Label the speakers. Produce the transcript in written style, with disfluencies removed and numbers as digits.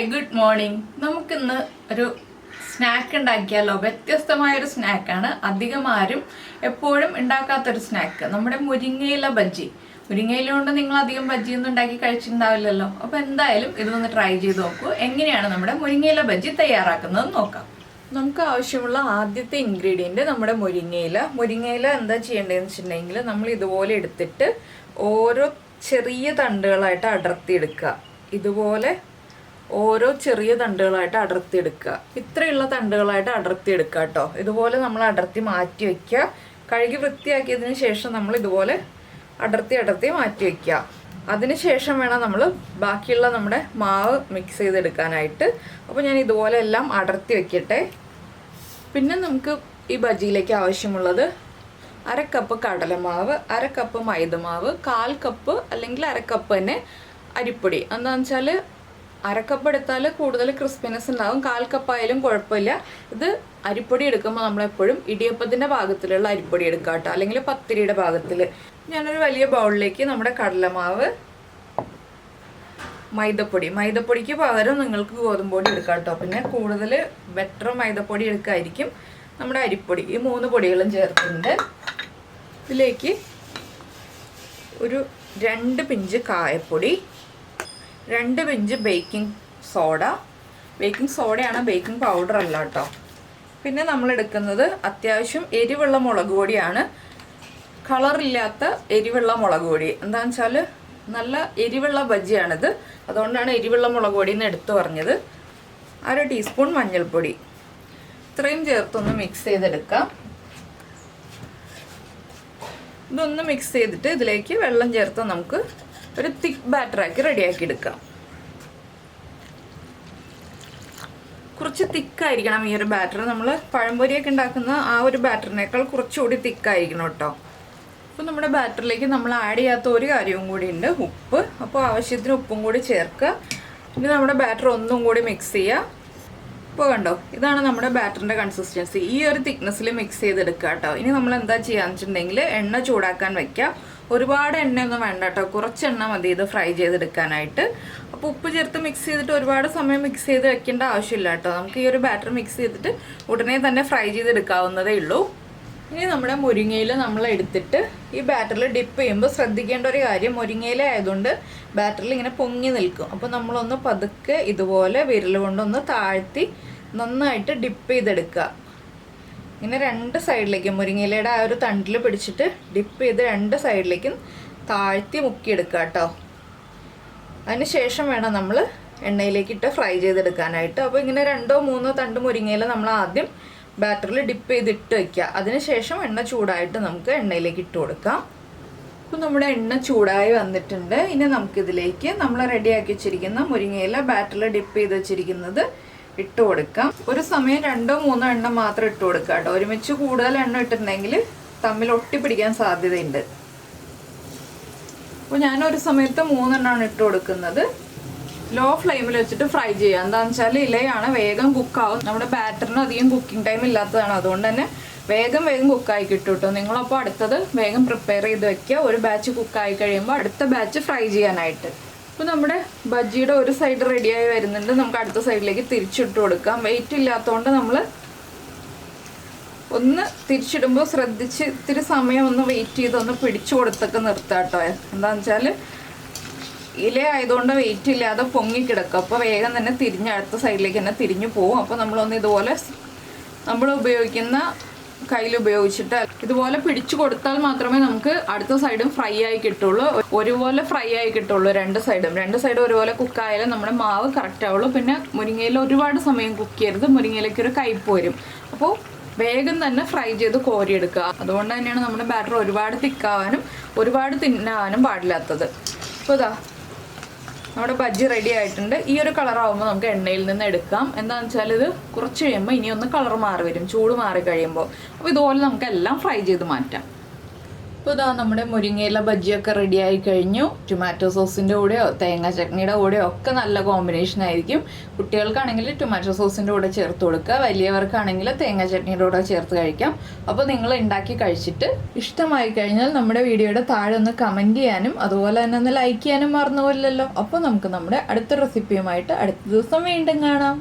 Speaker 1: Hi good morning. നമുക്കിന്ന് ഒരു snack ഉണ്ടാക്കിയാലോ? വ്യത്യസ്തമായൊരു സ്നാക്കാണ്, അധികം ആരും എപ്പോഴും ഉണ്ടാക്കാത്തൊരു സ്നാക്ക്. നമ്മുടെ മുരിങ്ങയില ബജ്ജി. മുരിങ്ങയില കൊണ്ട് നിങ്ങൾ അധികം ബജ്ജിയൊന്നും ഉണ്ടാക്കി കഴിച്ചിട്ടുണ്ടാവില്ലല്ലോ. അപ്പോൾ എന്തായാലും ഇതൊന്ന് ട്രൈ ചെയ്ത് നോക്കൂ. എങ്ങനെയാണ് നമ്മുടെ മുരിങ്ങയില ബജ്ജി തയ്യാറാക്കുന്നത് നോക്കാം. നമുക്ക് ആവശ്യമുള്ള ആദ്യത്തെ ഇൻഗ്രീഡിയൻറ്റ് നമ്മുടെ മുരിങ്ങയില എന്താ ചെയ്യേണ്ടതെന്ന് വെച്ചിട്ടുണ്ടെങ്കിൽ നമ്മൾ ഇതുപോലെ എടുത്തിട്ട് ഓരോ ചെറിയ തണ്ടുകളായിട്ട് അടർത്തിയെടുക്കുക. ഇതുപോലെ ഓരോ ചെറിയ തണ്ടുകളായിട്ട് അടർത്തിയെടുക്കുക. ഇത്രയുള്ള തണ്ടുകളായിട്ട് അടർത്തിയെടുക്കുക കേട്ടോ. ഇതുപോലെ നമ്മൾ അടർത്തി മാറ്റി വയ്ക്കുക. കഴുകി വൃത്തിയാക്കിയതിന് ശേഷം നമ്മൾ ഇതുപോലെ അടർത്തി മാറ്റി വയ്ക്കുക. അതിനുശേഷം വേണം നമ്മൾ ബാക്കിയുള്ള നമ്മുടെ മാവ് മിക്സ് ചെയ്തെടുക്കാനായിട്ട്. അപ്പോൾ ഞാൻ ഇതുപോലെ എല്ലാം അടർത്തി വയ്ക്കട്ടെ. പിന്നെ നമുക്ക് ഈ ബജിയിലേക്ക് ആവശ്യമുള്ളത് 1/2 കപ്പ് കടലമാവ്, 1/2 കപ്പ് മൈദമാവ്, 1/4 കപ്പ് അല്ലെങ്കിൽ 1/2 കപ്പ് തന്നെ അരിപ്പൊടി. എന്താണെന്ന് വെച്ചാൽ 1/2 കപ്പ് എടുത്താൽ കൂടുതൽ ക്രിസ്പിനെസ് ഉണ്ടാകും. 1/4 കപ്പ് ആയാലും കുഴപ്പമില്ല. ഇത് അരിപ്പൊടി എടുക്കുമ്പോൾ നമ്മളെപ്പോഴും ഇടിയപ്പത്തിൻ്റെ ഭാഗത്തിലുള്ള അരിപ്പൊടി എടുക്കുക കേട്ടോ, അല്ലെങ്കിൽ പത്തിരിയുടെ ഭാഗത്തിൽ. ഞാനൊരു വലിയ ബൗളിലേക്ക് നമ്മുടെ കടലമാവ്, മൈദപ്പൊടിക്ക് പകരം നിങ്ങൾക്ക് ഗോതമ്പൊടി എടുക്കാം കേട്ടോ. പിന്നെ കൂടുതൽ ബെറ്റർ മൈദപ്പൊടി എടുക്കായിരിക്കും. നമ്മുടെ അരിപ്പൊടി, ഈ 3 പൊടികളും ചേർത്തിട്ടുണ്ട്. ഇതിലേക്ക് ഒരു 2 പിഞ്ച് കായപ്പൊടി, 2 പിഞ്ച് ബേക്കിംഗ് സോഡയാണ്, ബേക്കിംഗ് പൗഡർ അല്ല കേട്ടോ. പിന്നെ നമ്മൾ എടുക്കുന്നത് അത്യാവശ്യം എരിവുള്ള മുളക് പൊടിയാണ്, കളറില്ലാത്ത എരിവുള്ള മുളക് പൊടി. എന്താണെന്ന് വെച്ചാൽ നല്ല എരിവുള്ള ബജ്ജിയാണിത്, അതുകൊണ്ടാണ് എരിവുള്ള മുളക് പൊടി എന്ന് എടുത്തു പറഞ്ഞത്. 1/2 ടീസ്പൂൺ മഞ്ഞൾപ്പൊടി. ഇത്രയും ചേർത്തൊന്ന് മിക്സ് ചെയ്തെടുക്കാം. ഇതൊന്ന് മിക്സ് ചെയ്തിട്ട് ഇതിലേക്ക് വെള്ളം ചേർത്ത് നമുക്ക് ഒരു തിക്ക് ബാറ്ററാക്കി റെഡിയാക്കി എടുക്കാം. കുറച്ച് തിക്കായിരിക്കണം ഈ ഒരു ബാറ്റർ. നമ്മൾ പഴംപൊരിയൊക്കെ ഉണ്ടാക്കുന്ന ആ ഒരു ബാറ്ററിനേക്കാൾ കുറച്ചുകൂടി തിക്കായിരിക്കണം കേട്ടോ. അപ്പോൾ നമ്മുടെ ബാറ്ററിലേക്ക് നമ്മൾ ആഡ് ചെയ്യാത്ത ഒരു കാര്യവും കൂടി ഉണ്ട്, ഉപ്പ്. അപ്പോൾ ആവശ്യത്തിന് ഉപ്പും കൂടി ചേർക്കുക. ഇനി നമ്മുടെ ബാറ്റർ ഒന്നും കൂടി മിക്സ് ചെയ്യുക. ഇപ്പോൾ കണ്ടോ, ഇതാണ് നമ്മുടെ ബാറ്ററിൻ്റെ കൺസിസ്റ്റൻസി. ഈ ഒരു തിക്നെസ്സിൽ മിക്സ് ചെയ്തെടുക്കുക കേട്ടോ. ഇനി നമ്മൾ എന്താ ചെയ്യാന്ന് വെച്ചിട്ടുണ്ടെങ്കിൽ എണ്ണ ചൂടാക്കാൻ വയ്ക്കുക. ഒരുപാട് എണ്ണയൊന്നും വേണ്ട കേട്ടോ, കുറച്ച് എണ്ണ മതി ഇത് ഫ്രൈ ചെയ്തെടുക്കാനായിട്ട്. അപ്പോൾ ഉപ്പ് ചേർത്ത് മിക്സ് ചെയ്തിട്ട് ഒരുപാട് സമയം മിക്സ് ചെയ്ത് വെക്കേണ്ട ആവശ്യമില്ല കേട്ടോ. നമുക്ക് ഈ ഒരു ബാറ്റർ മിക്സ് ചെയ്തിട്ട് ഉടനെ തന്നെ ഫ്രൈ ചെയ്തെടുക്കാവുന്നതേ ഉള്ളൂ. ഇനി നമ്മുടെ മുരിങ്ങയില നമ്മൾ എടുത്തിട്ട് ഈ ബാറ്ററിൽ ഡിപ്പ് ചെയ്യുമ്പോൾ ശ്രദ്ധിക്കേണ്ട ഒരു കാര്യം, മുരിങ്ങയില ആയതുകൊണ്ട് ബാറ്ററിൽ ഇങ്ങനെ പൊങ്ങി നിൽക്കും. അപ്പോൾ നമ്മളൊന്ന് പതുക്കെ ഇതുപോലെ വിരൽ കൊണ്ടൊന്ന് താഴ്ത്തി നന്നായിട്ട് ഡിപ്പ് ചെയ്തെടുക്കുക. ഇങ്ങനെ 2 സൈഡിലേക്കും മുരിങ്ങയിലയുടെ ആ ഒരു തണ്ടിൽ പിടിച്ചിട്ട് ഡിപ്പ് ചെയ്ത് 2 സൈഡിലേക്കും താഴ്ത്തി മുക്കിയെടുക്കുക കേട്ടോ. അതിന് ശേഷം വേണം നമ്മൾ എണ്ണയിലേക്കിട്ട് ഫ്രൈ ചെയ്തെടുക്കാനായിട്ട്. അപ്പോൾ ഇങ്ങനെ 2-3 തണ്ട് മുരിങ്ങയില നമ്മൾ ആദ്യം ബാറ്ററിൽ ഡിപ്പ് ചെയ്തിട്ട് വയ്ക്കുക. അതിനുശേഷം എണ്ണ ചൂടായിട്ട് നമുക്ക് എണ്ണയിലേക്ക് ഇട്ട് കൊടുക്കാം. അപ്പോൾ നമ്മുടെ എണ്ണ ചൂടായി വന്നിട്ടുണ്ട്. ഇനി നമുക്കിതിലേക്ക് നമ്മൾ റെഡിയാക്കി വെച്ചിരിക്കുന്ന മുരിങ്ങയില ബാറ്ററിൽ ഡിപ്പ് ചെയ്ത് വെച്ചിരിക്കുന്നത് ഇട്ട് കൊടുക്കാം. ഒരു സമയം 2-3 എണ്ണ മാത്രം ഇട്ട് കൊടുക്കുക കേട്ടോ. ഒരുമിച്ച് കൂടുതൽ എണ്ണ ഇട്ടിട്ടുണ്ടെങ്കിൽ തമ്മിൽ ഒട്ടിപ്പിടിക്കാൻ സാധ്യതയുണ്ട്. അപ്പോൾ ഞാനൊരു സമയത്ത് 3 എണ്ണമാണ് ഇട്ട് കൊടുക്കുന്നത്. ലോ ഫ്ലെയിമിൽ വെച്ചിട്ട് ഫ്രൈ ചെയ്യുക. എന്താണെന്ന് വെച്ചാൽ ഇലയാണ്, വേഗം കുക്കാവും. നമ്മുടെ ബാറ്ററിന് അധികം കുക്കിംഗ് ടൈം ഇല്ലാത്തതാണ്, അതുകൊണ്ട് തന്നെ വേഗം കുക്കായി കിട്ടും കേട്ടോ. നിങ്ങളപ്പോൾ അടുത്തത് വേഗം പ്രിപ്പയർ ചെയ്ത് വെക്കുക. ഒരു ബാച്ച് കുക്കായി കഴിയുമ്പോൾ അടുത്ത ബാച്ച് ഫ്രൈ ചെയ്യാനായിട്ട്. അപ്പോൾ നമ്മുടെ ബജ്ജിയുടെ ഒരു സൈഡ് റെഡിയായി വരുന്നുണ്ട്. നമുക്ക് അടുത്ത സൈഡിലേക്ക് തിരിച്ചിട്ട് കൊടുക്കാം. വെയിറ്റ് ഇല്ലാത്തതുകൊണ്ട് നമ്മൾ ഒന്ന് തിരിച്ചിടുമ്പോൾ ശ്രദ്ധിച്ച് ഇത്തിരി സമയം ഒന്ന് വെയിറ്റ് ചെയ്ത് ഒന്ന് പിടിച്ചു കൊടുത്തൊക്കെ നിർത്താം കേട്ടോ. എന്താണെന്ന് വെച്ചാൽ ഇല ആയതുകൊണ്ട് വെയിറ്റ് ഇല്ലാതെ പൊങ്ങിക്കിടക്കും. അപ്പോൾ വേഗം തന്നെ അടുത്ത സൈഡിലേക്ക് തന്നെ തിരിഞ്ഞു പോകും. അപ്പോൾ നമ്മളൊന്ന് ഇതുപോലെ നമ്മൾ ഉപയോഗിക്കുന്ന കയ്യിൽ ഉപയോഗിച്ചിട്ട് ഇതുപോലെ പിടിച്ചു കൊടുത്താൽ മാത്രമേ നമുക്ക് അടുത്ത സൈഡും ഫ്രൈ ആയി കിട്ടുള്ളൂ. ഒരുപോലെ ഫ്രൈ ആയി കിട്ടുള്ളൂ. 2 സൈഡും ഒരുപോലെ കുക്കായാലും നമ്മുടെ മാവ് കറക്റ്റ് ആവുള്ളൂ. പിന്നെ മുരിങ്ങയില ഒരുപാട് സമയം കുക്ക് ചെയ്യരുത്, മുരിങ്ങയിലേക്ക് ഒരു കയ്പ്പ് വരും. അപ്പോൾ വേഗം തന്നെ ഫ്രൈ ചെയ്ത് കോരിയെടുക്കുക. അതുകൊണ്ട് തന്നെയാണ് നമ്മുടെ ബാറ്റർ ഒരുപാട് തിക്കാവാനും ഒരുപാട് തിന്നാവാനും പാടില്ലാത്തത്. അപ്പോൾ ഇതാ നമ്മുടെ ബജ്ജി റെഡി ആയിട്ടുണ്ട്. ഈ ഒരു കളറാകുമ്പോൾ നമുക്ക് എണ്ണയിൽ നിന്ന് എടുക്കാം. എന്താണെന്ന് വെച്ചാൽ ഇത് കുറച്ച് കഴിയുമ്പോൾ ഇനി ഒന്ന് കളർ മാറി വരും, ചൂട് മാറി കഴിയുമ്പോൾ. അപ്പോൾ ഇതുപോലെ നമുക്ക് എല്ലാം ഫ്രൈ ചെയ്ത് മാറ്റാം. ഇപ്പോൾ ഇതാ നമ്മുടെ മുരിങ്ങയില ബജ്ജിയൊക്കെ റെഡി ആയി കഴിഞ്ഞു. ടൊമാറ്റോ സോസിൻ്റെ കൂടെയോ തേങ്ങ ചട്നിയുടെ കൂടെയോ ഒക്കെ നല്ല കോമ്പിനേഷൻ ആയിരിക്കും. കുട്ടികൾക്കാണെങ്കിൽ ടൊമാറ്റോ സോസിൻ്റെ കൂടെ ചേർത്ത് കൊടുക്കുക, വലിയവർക്കാണെങ്കിൽ തേങ്ങ ചട്നിയുടെ കൂടെ ചേർത്ത് കഴിക്കാം. അപ്പോൾ നിങ്ങൾ ഉണ്ടാക്കി കഴിച്ചിട്ട് ഇഷ്ടമായി കഴിഞ്ഞാൽ നമ്മുടെ വീഡിയോയുടെ താഴെ ഒന്ന് കമൻറ്റ് ചെയ്യാനും അതുപോലെ തന്നെ ഒന്ന് ലൈക്ക് ചെയ്യാനും മറന്നുപോയില്ലല്ലോ. അപ്പോൾ നമുക്ക് നമ്മുടെ അടുത്ത റെസിപ്പിയുമായിട്ട് അടുത്ത ദിവസം വീണ്ടും കാണാം.